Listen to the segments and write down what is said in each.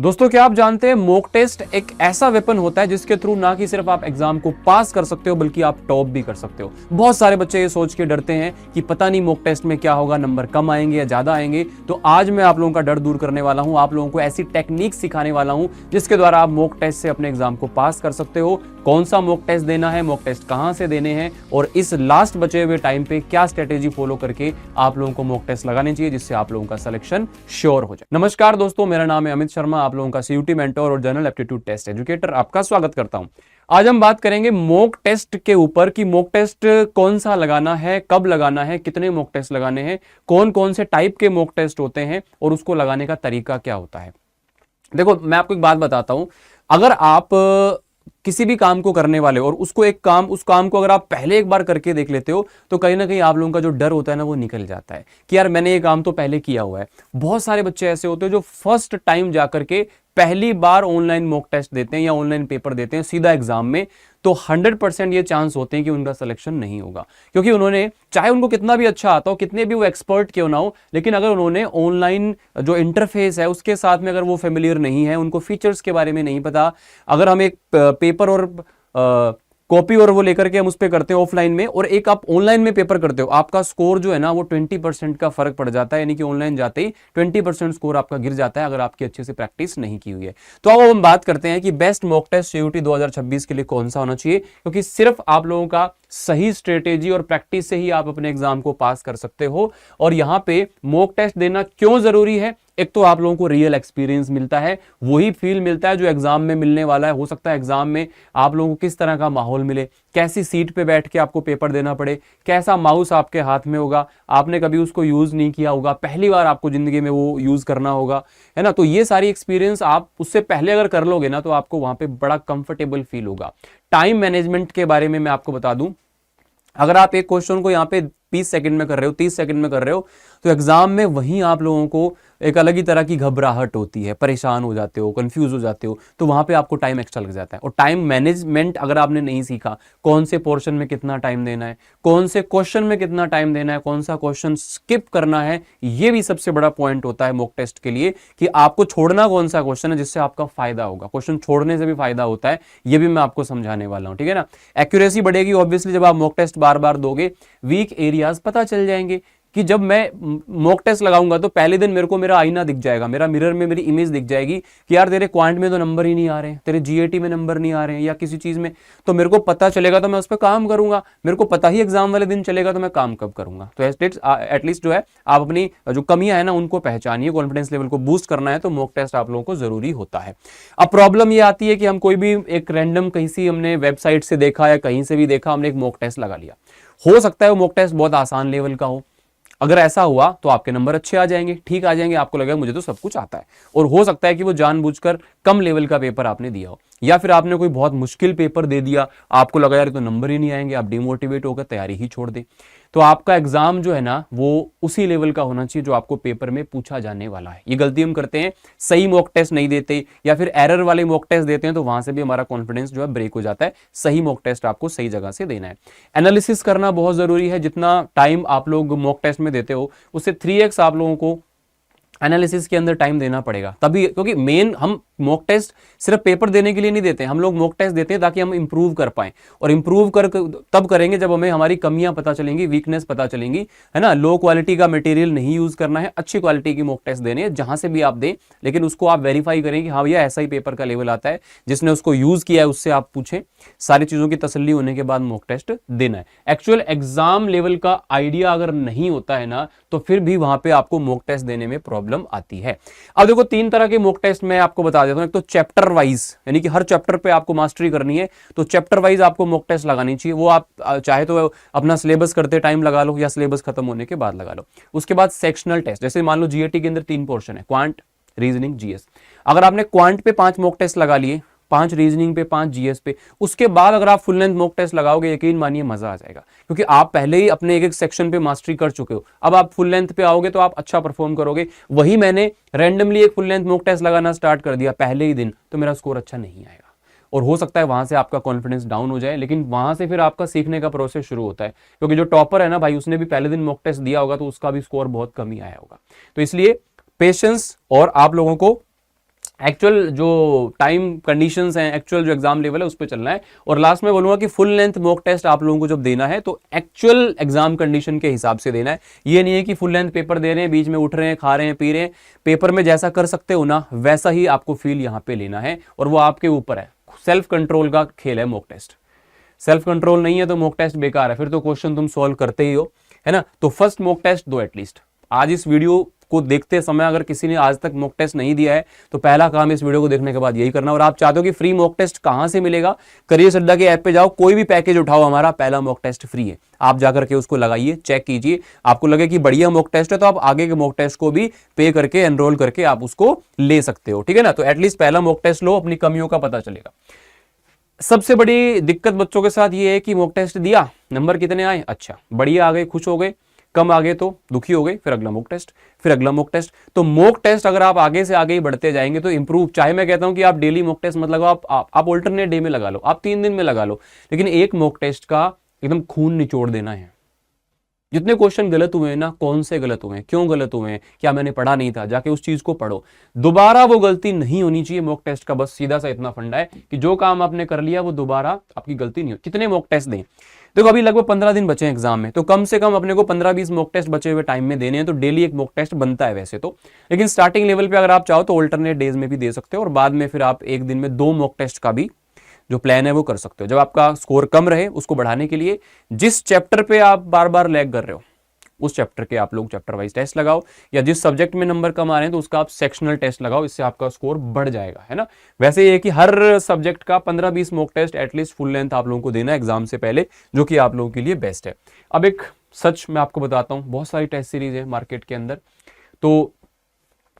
दोस्तों क्या आप जानते हैं मॉक टेस्ट एक ऐसा वेपन होता है जिसके थ्रू ना कि सिर्फ आप एग्जाम को पास कर सकते हो बल्कि आप टॉप भी कर सकते हो। बहुत सारे बच्चे ये सोच के डरते हैं कि पता नहीं मॉक टेस्ट में क्या होगा, नंबर कम आएंगे या ज्यादा आएंगे। तो आज मैं आप लोगों का डर दूर करने वाला हूं, आप लोगों को ऐसी टेक्निक सिखाने वाला हूं जिसके द्वारा आप मॉक टेस्ट से अपने एग्जाम को पास कर सकते हो। कौन सा मॉक टेस्ट देना है, मॉक टेस्ट कहां से देने हैं और इस लास्ट बचे हुए टाइम पे क्या स्ट्रेटेजी फॉलो करके आप लोगों को मॉक टेस्ट लगाने चाहिए जिससे आप लोगों का सिलेक्शन श्योर हो जाए। नमस्कार दोस्तों, मेरा नाम है अमित शर्मा, आप लोगों का सीयूटी मेंटर और जनरल एप्टीट्यूड टेस्ट एजुकेटर आपका स्वागत करता हूं। आज हम बात करेंगे मॉक टेस्ट के ऊपर कि मॉक टेस्ट कौन सा लगाना है, कब लगाना है, कितने मॉक टेस्ट लगाने हैं, कौन कौन से टाइप के मॉक टेस्ट होते हैं और उसको लगाने का तरीका क्या होता है। देखो मैं आपको एक बात बताता हूं, अगर आप किसी भी काम को करने वाले और उस काम को अगर आप पहले एक बार करके देख लेते हो तो कहीं ना कहीं आप लोगों का जो डर होता है ना वो निकल जाता है कि यार मैंने ये काम तो पहले किया हुआ है। बहुत सारे बच्चे ऐसे होते हैं जो फर्स्ट टाइम जाकर के पहली बार ऑनलाइन मॉक टेस्ट देते हैं या ऑनलाइन पेपर देते हैं सीधा एग्जाम में, तो 100% ये चांस होते हैं कि उनका सिलेक्शन नहीं होगा, क्योंकि उन्होंने चाहे उनको कितना भी अच्छा आता हो, कितने भी वो एक्सपर्ट क्यों ना हो, लेकिन अगर उन्होंने ऑनलाइन जो इंटरफेस है उसके साथ में अगर वो फेमिलियर नहीं है, उनको फीचर्स के बारे में नहीं पता। अगर हम एक पेपर और कॉपी और वो लेकर के हम उस पर करते हैं ऑफलाइन में और एक आप ऑनलाइन में पेपर करते हो, आपका स्कोर जो है ना वो 20% का फर्क पड़ जाता है, यानी कि ऑनलाइन जाते ही 20% स्कोर आपका गिर जाता है अगर आपकी अच्छे से प्रैक्टिस नहीं की हुई है। तो अब हम बात करते हैं कि बेस्ट मॉक टेस्ट सीयूटी 2026 के लिए कौन सा होना चाहिए, क्योंकि सिर्फ आप लोगों का सही स्ट्रेटेजी और प्रैक्टिस से ही आप अपने एग्जाम को पास कर सकते हो। और यहां पे मॉक टेस्ट देना क्यों जरूरी है, एक तो आप लोगों को रियल एक्सपीरियंस मिलता है, वही फील मिलता है जो एग्जाम में मिलने वाला है। हो सकता है एग्जाम में आप लोगों को किस तरह का माहौल मिले, कैसी सीट पे बैठ के आपको पेपर देना पड़े, कैसा माउस आपके हाथ में होगा, आपने कभी उसको यूज नहीं किया होगा, पहली बार आपको जिंदगी में वो यूज करना होगा, है ना। तो ये सारी एक्सपीरियंस आप उससे पहले अगर कर लोगे ना तो आपको वहां पे बड़ा कंफर्टेबल फील होगा। टाइम मैनेजमेंट के बारे में मैं आपको बता दूं, अगर आप एक क्वेश्चन को यहाँ पे 20 सेकंड में कर रहे हो, 30 सेकंड में कर रहे हो, तो एग्जाम में वहीं आप लोगों को एक अलग ही तरह की घबराहट होती है, परेशान हो जाते हो, कंफ्यूज हो जाते हो, तो वहां पे आपको टाइम एक्स्ट्रा लग जाता है। और टाइम मैनेजमेंट अगर आपने नहीं सीखा, कौन से पोर्शन में कितना टाइम देना है, कौन से क्वेश्चन में कितना टाइम देना है, कौन सा क्वेश्चन स्किप करना है, ये भी सबसे बड़ा पॉइंट होता है मॉक टेस्ट के लिए कि आपको छोड़ना कौन सा क्वेश्चन है जिससे आपका फायदा होगा। क्वेश्चन छोड़ने से भी फायदा होता है, ये भी मैं आपको समझाने वाला हूं, ठीक है ना। एक्यूरेसी बढ़ेगी ऑब्वियसली जब आप मॉक टेस्ट बार बार दोगे, वीक एरियाज पता चल जाएंगे कि जब मैं मॉक टेस्ट लगाऊंगा तो पहले दिन मेरे को मेरा आईना दिख जाएगा, मेरा मिरर में मेरी इमेज दिख जाएगी कि यार तेरे क्वांट में तो नंबर ही नहीं आ रहे हैं, तेरे जीएटी में नंबर नहीं आ रहे हैं या किसी चीज में, तो मेरे को पता चलेगा तो मैं उस पर काम करूंगा। मेरे को पता ही एग्जाम वाले दिन चलेगा तो मैं काम कब करूंगा। तो एटलीस्ट जो है आप अपनी जो कमियां है ना उनको पहचानिए, कॉन्फिडेंस लेवल को बूस्ट करना है तो मॉक टेस्ट आप लोगों को जरूरी होता है। अब प्रॉब्लम ये आती है कि हम कोई भी एक रैंडम कहीं से हमने वेबसाइट से देखा या कहीं से भी देखा, हमने एक मॉक टेस्ट लगा लिया। हो सकता है वो मॉक टेस्ट बहुत आसान लेवल का हो, अगर ऐसा हुआ तो आपके नंबर अच्छे आ जाएंगे, ठीक आ जाएंगे, आपको लगेगा मुझे तो सब कुछ आता है। और हो सकता है कि वो जानबूझकर कम लेवल का पेपर आपने दिया हो, या फिर आपने कोई बहुत मुश्किल पेपर दे दिया, आपको लगा यार तो नंबर ही नहीं आएंगे, आप डिमोटिवेट होकर तैयारी ही छोड़ दें। तो आपका एग्जाम जो है ना वो उसी लेवल का होना चाहिए जो आपको पेपर में पूछा जाने वाला है। ये गलती हम करते हैं, सही मॉक टेस्ट नहीं देते या फिर एरर वाले मॉक टेस्ट देते हैं, तो वहां से भी हमारा कॉन्फिडेंस जो है ब्रेक हो जाता है। सही मॉक टेस्ट आपको सही जगह से देना है। एनालिसिस करना बहुत जरूरी है, जितना टाइम आप लोग मॉक टेस्ट में देते हो उससे 3x आप लोगों को एनालिसिस के अंदर टाइम देना पड़ेगा तभी, क्योंकि मेन हम मॉक टेस्ट सिर्फ पेपर देने के लिए नहीं देते, हम लोग मॉक टेस्ट देते हैं ताकि हम इंप्रूव कर पाएं, और इंप्रूव कर तब करेंगे जब हमें हमारी कमियां पता चलेंगी, वीकनेस पता चलेंगी, है ना। लो क्वालिटी का मटेरियल नहीं यूज करना है, अच्छी क्वालिटी की मॉक टेस्ट देने हैं जहां से भी आप दें, लेकिन उसको आप वेरीफाई करें कि हाँ भैया ऐसा ही पेपर का लेवल आता है, जिसने उसको यूज किया है उससे आप पूछें। सारी चीजों की तसल्ली होने के बाद मॉक टेस्ट देना है। एक्चुअल एग्जाम लेवल का आइडिया अगर नहीं होता है ना तो फिर भी वहां पे आपको मॉक टेस्ट देने में प्रॉब्लम आती है। अब देखो 3 तरह के मॉक टेस्ट मैं आपको बता देता हूं। एक तो चैप्टर वाइज, यानी कि हर चैप्टर पे आपको मास्टरी करनी है तो चैप्टर वाइज आपको मॉक टेस्ट लगानी चाहिए। वो आप चाहे तो अपना सिलेबस करते टाइम लगा लो या सिलेबस खत्म होने के बाद लगा लो। उसके बाद सेक्शनल टेस्ट, जैसे मान लो जीएटी के अंदर 3 पोर्शन है, क्वांट, रीजनिंग, जीएस। अगर आपने क्वांट पे 5 मॉक टेस्ट लगा लिए, 5 रीजनिंग पे, 5 जीएस पे, उसके बाद अगर आप फुल लेंथ मॉक टेस्ट लगाओगे, यकीन मानिए मजा आ जाएगा, क्योंकि आप पहले ही अपने एक सेक्शन पे मास्टरी कर चुके हो। अब आप फुल लेंथ पे आओगे तो आप अच्छा परफॉर्म करोगे। वही मैंने रैंडमली एक फुल लेंथ मॉक टेस्ट लगाना स्टार्ट कर दिया पहले ही दिन, तो मेरा स्कोर अच्छा नहीं आएगा और हो सकता है वहां से आपका कॉन्फिडेंस डाउन हो जाए, लेकिन वहां से फिर आपका सीखने का प्रोसेस शुरू होता है, क्योंकि जो टॉपर है ना भाई, उसने भी पहले दिन मॉक टेस्ट दिया होगा तो उसका भी स्कोर बहुत कम ही आया होगा। तो इसलिए पेशेंस और आप लोगों को एक्चुअल जो टाइम कंडीशंस हैं, एक्चुअल जो एग्जाम लेवल है उस पर चलना है। और लास्ट में बोलूंगा कि फुल लेंथ मॉक टेस्ट आप लोगों को जब देना है तो एक्चुअल एग्जाम कंडीशन के हिसाब से देना है। ये नहीं है कि फुल लेंथ पेपर दे रहे हैं, बीच में उठ रहे हैं, खा रहे हैं, पी रहे हैं। पेपर में जैसा कर सकते हो ना वैसा ही आपको फील यहाँ पे लेना है, और वो आपके ऊपर है। सेल्फ कंट्रोल का खेल है मॉक टेस्ट। सेल्फ कंट्रोल नहीं है तो मॉक टेस्ट बेकार है, फिर तो क्वेश्चन तुम सॉल्व करते ही हो, है ना। तो फर्स्ट मॉक टेस्ट दो एटलीस्ट। आज इस वीडियो को देखते समय अगर किसी ने आज तक मॉक टेस्ट नहीं दिया है तो पहला काम इस वीडियो को देखने के बाद यही करना। और आप चाहते हो कि फ्री मॉक टेस्ट कहां से मिलेगा, करियर अड्डा के ऐप पे जाओ, कोई भी पैकेज उठाओ, हमारा पहला मॉक टेस्ट फ्री है। आप जाकर के उसको लगाइए, चेक कीजिए, आपको लगे कि बढ़िया मॉक टेस्ट है तो आप आगे के मॉक टेस्ट को भी पे करके एनरोल करके आप उसको ले सकते हो, ठीक है ना। तो एटलीस्ट पहला मॉक टेस्ट लो, अपनी कमियों का पता चलेगा। सबसे बड़ी दिक्कत बच्चों के साथ ये है कि मॉक टेस्ट दिया, नंबर कितने आए, अच्छा बढ़िया आ गए, खुश हो गए, कम आ गए तो दुखी हो गए, फिर अगला मॉक टेस्ट, फिर अगला मॉक टेस्ट। तो मॉक टेस्ट अगर आप आगे से आगे ही बढ़ते जाएंगे तो इंप्रूव, चाहे मैं कहता हूं कि आप डेली मॉक टेस्ट मत लगाओ, आप ऑल्टरनेट डे में लगा लो, आप 3 दिन में लगा लो, लेकिन एक मॉक टेस्ट का एकदम खून निचोड़ देना है। जितने क्वेश्चन गलत हुए हैं ना, कौन से गलत हुए हैं, क्यों गलत हुए हैं, क्या मैंने पढ़ा नहीं था, जाके उस चीज को पढ़ो। दोबारा वो गलती नहीं होनी चाहिए मॉक टेस्ट का, बस सीधा सा इतना फंडा है कि जो काम आपने कर लिया वो दोबारा आपकी गलती नहीं हो। कितने मॉक टेस्ट दें, देखो अभी लगभग 15 दिन बचे हैं एग्जाम में, तो कम से कम अपने को 15-20 मॉक टेस्ट बचे हुए टाइम में देने हैं। तो डेली एक मॉक टेस्ट बनता है वैसे तो, लेकिन स्टार्टिंग लेवल पे अगर आप चाहो तो ऑल्टरनेट डेज में भी दे सकते हो, और बाद में फिर आप एक दिन में 2 मॉक टेस्ट का भी जो प्लान है वो कर सकते हो। जब आपका स्कोर कम रहे उसको बढ़ाने के लिए जिस चैप्टर पे आप बार बार लैग कर रहे हो उस चैप्टर के आप लोग चैप्टर वाइज टेस्ट लगाओ, या जिस सब्जेक्ट में नंबर कम आ रहे हैं तो उसका आप सेक्शनल टेस्ट लगाओ, इससे आपका स्कोर बढ़ जाएगा, है ना। वैसे ये कि हर सब्जेक्ट का 15-20 mock test at least full length आप लोगों को देना एग्जाम से पहले, जो कि आप लोगों के लिए बेस्ट है। अब एक सच मैं आपको बताता हूं, बहुत सारी टेस्ट सीरीज है मार्केट के अंदर, तो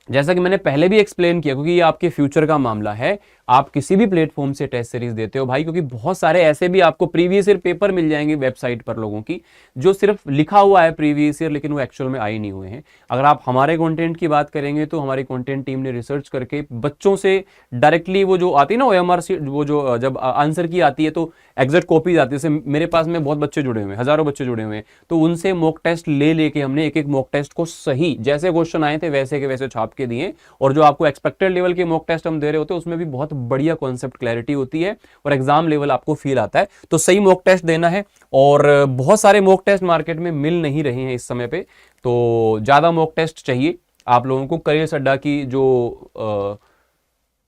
जैसा कि मैंने पहले भी एक्सप्लेन किया, क्योंकि ये आपके फ्यूचर का मामला है, आप किसी भी प्लेटफॉर्म से टेस्ट सीरीज देते हो भाई, क्योंकि बहुत सारे ऐसे भी आपको प्रीवियस ईयर पेपर मिल जाएंगे वेबसाइट पर लोगों की, जो सिर्फ लिखा हुआ है प्रीवियस ईयर लेकिन वो एक्चुअल में आए नहीं हुए हैं। अगर आप हमारे कंटेंट की बात करेंगे तो हमारी कंटेंट टीम ने रिसर्च करके बच्चों से डायरेक्टली वो जो आती है ना OMR सी, वो जो जब आंसर की आती है तो एग्जैक्ट कॉपीज आती है, जैसे मेरे पास में बहुत बच्चे जुड़े हुए हैं, हजारों बच्चे जुड़े हुए हैं, तो उनसे मॉक टेस्ट ले लेके हमने एक एक मॉक टेस्ट को सही जैसे क्वेश्चन आए थे वैसे के वैसे छाप के दिए। और जो आपको एक्सपेक्टेड लेवल के मॉक टेस्ट हम दे रहे होते हैं उसमें भी बहुत बढ़िया कॉन्सेप्ट क्लैरिटी होती है और एग्जाम लेवल आपको फील आता है। तो सही मॉक टेस्ट देना है, और बहुत सारे मॉक टेस्ट मार्केट में मिल नहीं रहे हैं इस समय पे, तो ज्यादा मॉक टेस्ट चाहिए आप लोगों को। करियर अड्डा की जो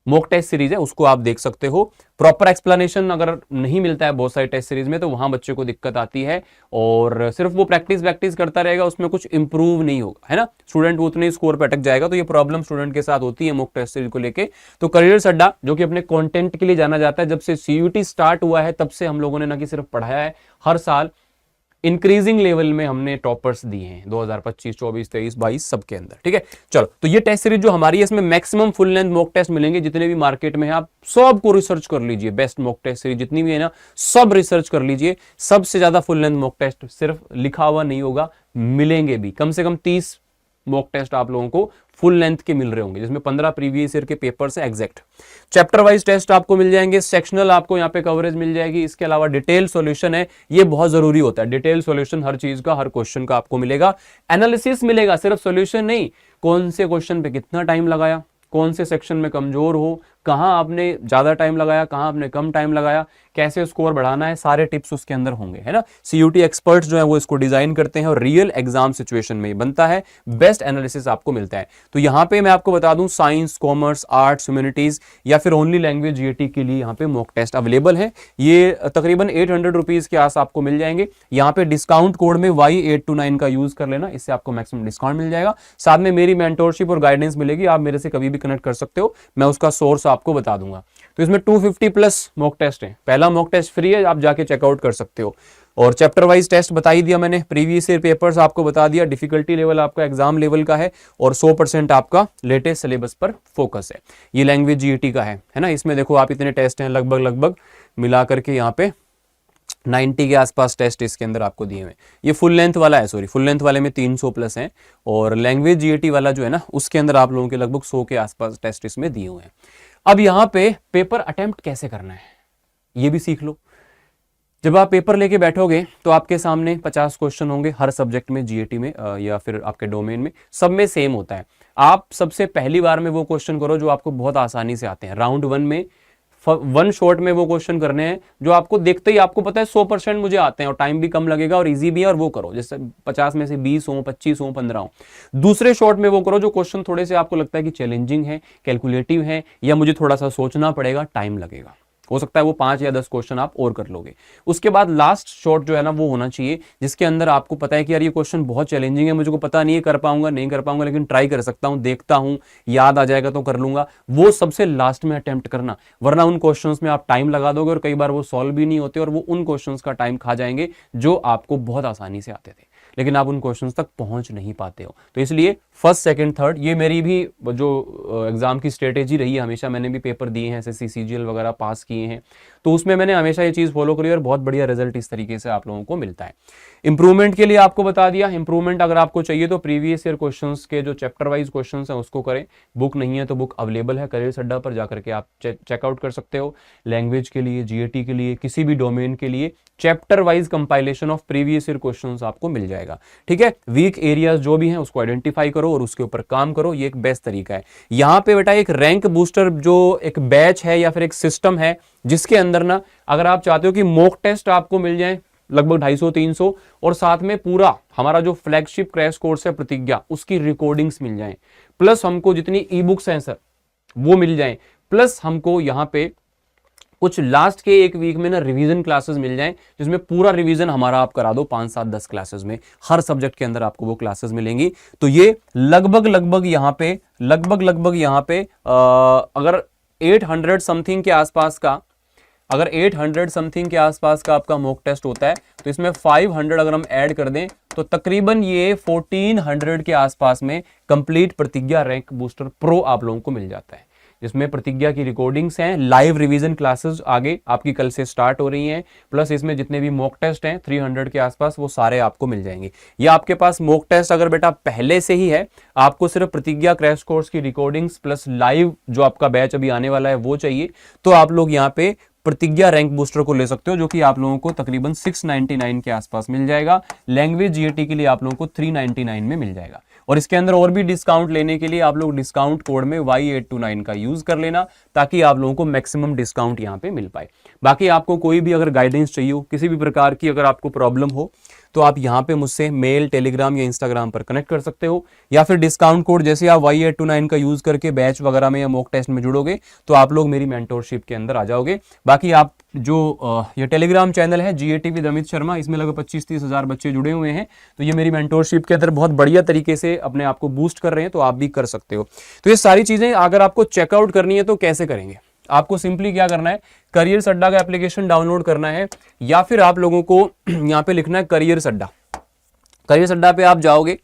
मॉक टेस्ट सीरीज है उसको आप देख सकते हो। प्रॉपर एक्सप्लेनेशन अगर नहीं मिलता है बहुत सारी टेस्ट सीरीज में तो वहां बच्चे को दिक्कत आती है, और सिर्फ वो प्रैक्टिस करता रहेगा, उसमें कुछ इंप्रूव नहीं होगा, है ना। स्टूडेंट वो उतने स्कोर पे अटक जाएगा, तो ये प्रॉब्लम स्टूडेंट के साथ होती है मॉक टेस्ट सीरीज को लेके। तो करियर अड्डा जो कि अपने कंटेंट के लिए जाना जाता है, जब से CUT स्टार्ट हुआ है तब से हम लोगों ने ना कि सिर्फ पढ़ाया है, हर साल इंक्रीजिंग लेवल में हमने टॉपर्स दिए हैं 2025, 24, 23, 22 सबके अंदर, ठीक है। चलो, तो ये टेस्ट सीरीज जो हमारी है इसमें maximum full length mock test मिलेंगे जितने भी मार्केट में है, आप सबको रिसर्च कर लीजिए। बेस्ट मॉक टेस्ट सीरीज जितनी भी है ना सब रिसर्च कर लीजिए। सबसे ज्यादा फुल लेंथ मॉक टेस्ट सिर्फ लिखा हुआ नहीं होगा, मिलेंगे भी। कम से कम 30 मॉक टेस्ट आप लोगों को फुल लेंथ के मिल रहे होंगे, जिसमें 15 प्रीवियस ईयर के पेपर से एग्जैक्ट। चैप्टर वाइज टेस्ट आपको मिल जाएंगे, सेक्शनल आपको यहाँ पे कवरेज मिल जाएगी। इसके अलावा डिटेल सॉल्यूशन है, ये बहुत जरूरी होता है। डिटेल सॉल्यूशन हर चीज का, हर क्वेश्चन का आपको मिलेगा। एनालिसिस मिलेगा, सिर्फ सॉल्यूशन नहीं, कौन से क्वेश्चन पे कितना टाइम लगाया, कौन से सेक्शन में कमजोर हो, कहां आपने ज्यादा टाइम लगाया, कहां आपने कम टाइम लगाया, कैसे स्कोर बढ़ाना है, सारे टिप्स उसके अंदर होंगे, है ना। CUT एक्सपर्ट्स जो है वो इसको डिजाइन करते हैं और रियल एग्जाम सिचुएशन में बनता है, बेस्ट एनालिसिस आपको मिलता है। तो यहां पे मैं आपको बता दूं, साइंस, कॉमर्स, आर्ट्स, ह्यूमैनिटीज या फिर ओनली लैंग्वेज GAT के लिए यहाँ पे मॉक टेस्ट अवेलेबल है। ये तकरीबन 800 रुपीज के आस आपको मिल जाएंगे। यहाँ पे डिस्काउंट कोड में Y829 का यूज कर लेना, इससे आपको मैक्सिमम डिस्काउंट मिल जाएगा। साथ में मेरी मेंटोरशिप और गाइडेंस मिलेगी, आप मेरे से कभी भी कनेक्ट कर सकते हो, मैं उसका सोर्स आपको बता दूंगा। तो इसमें 250 प्लस मॉक टेस्ट है। पहला मॉक टेस्ट फ्री है, आप जाके चेकआउट कर सकते हो। और चैप्टर वाइज टेस्ट बता ही दिया मैंने, प्रीवियस ईयर पेपर्स आपको बता दिया, डिफिकल्टी लेवल आपका एग्जाम लेवल का है, और 100% आपका लेटेस्ट सिलेबस पर फोकस है। ये लैंग्वेज GAT का है ना। इसमें देखो आप इतने टेस्ट हैं, लगभग मिला करके यहाँ पे 90 के आसपास टेस्ट इसके अंदर आपको दिए हुए। ये फुल लेंथ वाला है, सॉरी, फुल लेंथ वाले में 300 प्लस हैं, और लैंग्वेज GAT वाला जो है ना उसके अंदर आप लोगों के लगभग 100 के आसपास टेस्ट इसमें दिए हुए हैं। अब यहाँ पे पेपर अटेम्प्ट कैसे करना है ये भी सीख लो। जब आप पेपर लेके बैठोगे तो आपके सामने 50 क्वेश्चन होंगे हर सब्जेक्ट में, GAT में या फिर आपके डोमेन में, सब में सेम होता है। आप सबसे पहली बार में वो क्वेश्चन करो जो आपको बहुत आसानी से आते हैं। राउंड 1 में वन शॉट में वो क्वेश्चन करने हैं जो आपको देखते ही आपको पता है 100% मुझे आते हैं और टाइम भी कम लगेगा और इजी भी है, और वो करो। जैसे 50 में से 20 हो, 25 हो, 15 हो। दूसरे शॉट में वो करो जो क्वेश्चन थोड़े से आपको लगता है कि चैलेंजिंग है, कैलकुलेटिव है, या मुझे थोड़ा सा सोचना पड़ेगा, टाइम लगेगा। हो सकता है वो 5 या 10 क्वेश्चन आप और कर लोगे। उसके बाद लास्ट शॉट जो है ना वो होना चाहिए जिसके अंदर आपको पता है कि यार ये क्वेश्चन बहुत चैलेंजिंग है, मुझे को पता नहीं है कर पाऊंगा नहीं कर पाऊंगा, लेकिन ट्राई कर सकता हूं, देखता हूं, याद आ जाएगा तो कर लूंगा। वो सबसे लास्ट में अटेम्प्ट करना, वरना उन क्वेश्चंस में आप टाइम लगा दोगे और कई बार वो सॉल्व भी नहीं होते और वो उन क्वेश्चंस का टाइम खा जाएंगे जो आपको बहुत आसानी से आते थे, लेकिन आप उन क्वेश्चंस तक पहुंच नहीं पाते हो। तो इसलिए फर्स्ट सेकंड थर्ड ये मेरी भी जो एग्जाम की स्ट्रेटेजी रही है, हमेशा मैंने भी पेपर दिए हैं, एसएससी सीजीएल वगैरह पास किए हैं, तो उसमें मैंने हमेशा ये चीज फॉलो करी और बहुत बढ़िया रिजल्ट इस तरीके से आप लोगों को मिलता है। इंप्रूवमेंट के लिए आपको बता दिया, इंप्रूवमेंट अगर आपको चाहिए तो प्रीवियस ईयर क्वेश्चंस के जो चैप्टर वाइज क्वेश्चंस हैं उसको करें। बुक नहीं है तो बुक अवेलेबल है करियर अड्डा पर, जाकर के आप चेकआउट कर सकते हो। लैंग्वेज के लिए, जीएटी के लिए, किसी भी डोमेन के लिए chapter wise compilation of previous year questions आपको मिल जाएगा। ठीक है, वीक एरियाज जो भी हैं उसको आइडेंटिफाई करो और उसके ऊपर काम करो, ये एक बेस्ट तरीका है। यहां पे बेटा एक रैंक बूस्टर जो एक बैच है या फिर एक सिस्टम है जिसके अंदर ना अगर आप चाहते हो कि मॉक टेस्ट आपको मिल जाए लगभग 250-300 और साथ में पूरा हमारा जो फ्लैगशिप क्रैश कोर्स है प्रतिज्ञा उसकी रिकॉर्डिंग्स मिल जाएं, प्लस हमको जितनी ई बुक्स हैं सर वो मिल जाएं, प्लस हमको यहां पे कुछ लास्ट के एक वीक में ना रिवीजन क्लासेस मिल जाएं जिसमें पूरा रिवीजन हमारा आप करा दो 5, 7, 10 क्लासेस में, हर सब्जेक्ट के अंदर आपको वो क्लासेस मिलेंगी। तो ये लगभग यहां पे अगर 800 समथिंग के आसपास का, अगर 800 समथिंग के आसपास का आपका मॉक टेस्ट होता है तो इसमें 500 अगर हम ऐड कर दें तो तकरीबन ये 1400 के आसपास में कंप्लीट प्रतिज्ञा रैंक बूस्टर प्रो आप लोगों को मिल जाता है, जिसमें प्रतिज्ञा की रिकॉर्डिंग्स हैं, लाइव रिवीजन क्लासेस आगे आपकी कल से स्टार्ट हो रही हैं, प्लस इसमें जितने भी मॉक टेस्ट हैं 300 के आसपास वो सारे आपको मिल जाएंगे। या आपके पास मॉक टेस्ट अगर बेटा पहले से ही है, आपको सिर्फ प्रतिज्ञा क्रैश कोर्स की रिकॉर्डिंग्स प्लस लाइव जो आपका बैच अभी आने वाला है वो चाहिए, तो आप लोग यहाँ पे प्रतिज्ञा रैंक बूस्टर को ले सकते हो जो कि आप लोगों को तकरीबन 699 के आसपास मिल जाएगा। लैंग्वेज जीएटी के लिए आप लोगों को 399 में मिल जाएगा। और इसके अंदर और भी डिस्काउंट लेने के लिए आप लोग डिस्काउंट कोड में Y829 का यूज कर लेना ताकि आप लोगों को मैक्सिमम डिस्काउंट यहाँ पे मिल पाए। बाकी आपको कोई भी अगर गाइडेंस चाहिए हो, किसी भी प्रकार की अगर आपको प्रॉब्लम हो तो आप यहाँ पे मुझसे मेल, टेलीग्राम या इंस्टाग्राम पर कनेक्ट कर सकते हो, या फिर डिस्काउंट कोड जैसे आप Y829 का यूज करके बैच वगैरह में या मॉक टेस्ट में जुड़ोगे तो आप लोग मेरी मेंटोरशिप के अंदर आ जाओगे। बाकी आप जो ये टेलीग्राम चैनल है जीएटी विद अमित शर्मा, इसमें लगभग 25-30 हज़ार बच्चे जुड़े हुए हैं, तो ये मेरी मेंटोरशिप के अंदर बहुत बढ़िया तरीके से अपने आप को बूस्ट कर रहे हैं, तो आप भी कर सकते हो। तो ये सारी चीजें अगर आपको चेकआउट करनी है तो कैसे करेंगे, आपको सिंपली क्या करना है, करियर अड्डा का एप्लीकेशन डाउनलोड करना है, या फिर आप लोगों को यहाँ पे लिखना है करियर अड्डा। करियर अड्डा पे आप जाओगे,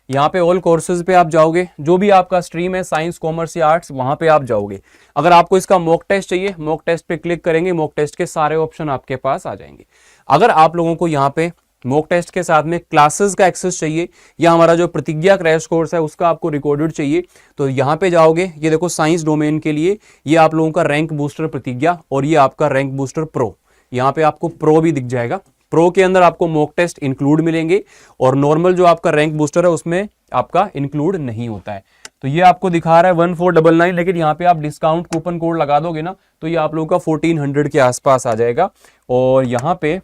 यहाँ पे ऑल कोर्सेज पे आप जाओगे, जो भी आपका स्ट्रीम है साइंस, कॉमर्स या आर्ट्स वहां पे आप जाओगे। अगर आपको इसका मॉक टेस्ट चाहिए, मॉक टेस्ट पे क्लिक करेंगे, मॉक टेस्ट के सारे ऑप्शन आपके पास आ जाएंगे। अगर आप लोगों को यहाँ पे मॉक टेस्ट के साथ में क्लासेस का एक्सेस चाहिए या हमारा जो प्रतिज्ञा क्रैश कोर्स है उसका आपको रिकॉर्डेड चाहिए, तो यहाँ पे जाओगे, ये देखो साइंस डोमेन के लिए ये आप लोगों का रैंक बूस्टर प्रतिज्ञा और ये आपका रैंक बूस्टर प्रो, यहाँ पे आपको प्रो भी दिख जाएगा। प्रो के अंदर आपको मॉक टेस्ट इंक्लूड मिलेंगे और नॉर्मल जो आपका रैंक बूस्टर है उसमें आपका इंक्लूड नहीं होता है। तो ये आपको दिखा रहा है 1499, लेकिन यहाँ पे आप डिस्काउंट कूपन कोड लगा दोगे ना तो ये आप लोगों का 1400 के आसपास आ जाएगा। और यहाँ पे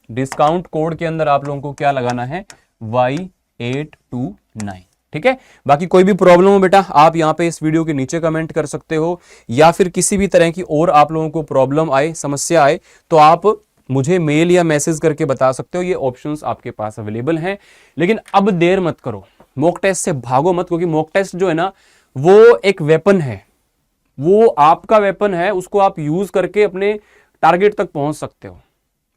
डिस्काउंट कोड के अंदर आप लोगों को क्या लगाना है, Y829। ठीक है, बाकी कोई भी प्रॉब्लम हो बेटा आप यहाँ पे इस वीडियो के नीचे कमेंट कर सकते हो, या फिर किसी भी तरह की और आप लोगों को प्रॉब्लम आए, समस्या आए तो आप मुझे मेल या मैसेज करके बता सकते हो, ये ऑप्शंस आपके पास अवेलेबल हैं। लेकिन अब देर मत करो, मॉक टेस्ट से भागो मत, क्योंकि मॉक टेस्ट जो है ना वो एक वेपन है, वो आपका वेपन है, उसको आप यूज करके अपने टारगेट तक पहुंच सकते हो।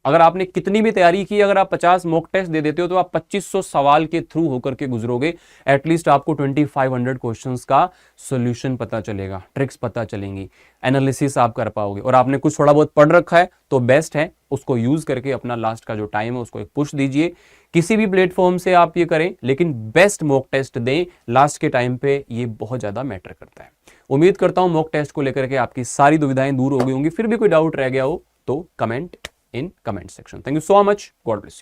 अगर आपने कितनी भी तैयारी की, अगर आप 50 मॉक टेस्ट दे देते हो तो आप 2500 सवाल के थ्रू होकर के गुजरोगे, एटलीस्ट आपको 2500 क्वेश्चंस का सॉल्यूशन पता चलेगा, ट्रिक्स पता चलेंगी, एनालिसिस आप कर पाओगे। और आपने कुछ थोड़ा बहुत पढ़ रखा है तो बेस्ट है, उसको यूज करके अपना लास्ट का जो टाइम है उसको एक पुश दीजिए। किसी भी प्लेटफॉर्म से आप ये करें, लेकिन बेस्ट मॉक टेस्ट दें लास्ट के टाइम पे, ये बहुत ज्यादा मैटर करता है। उम्मीद करता हूं मॉक टेस्ट को लेकर के आपकी सारी दुविधाएं दूर हो गई होंगी। फिर भी कोई डाउट रह गया हो तो comment in comment section. Thank you so much. God bless you.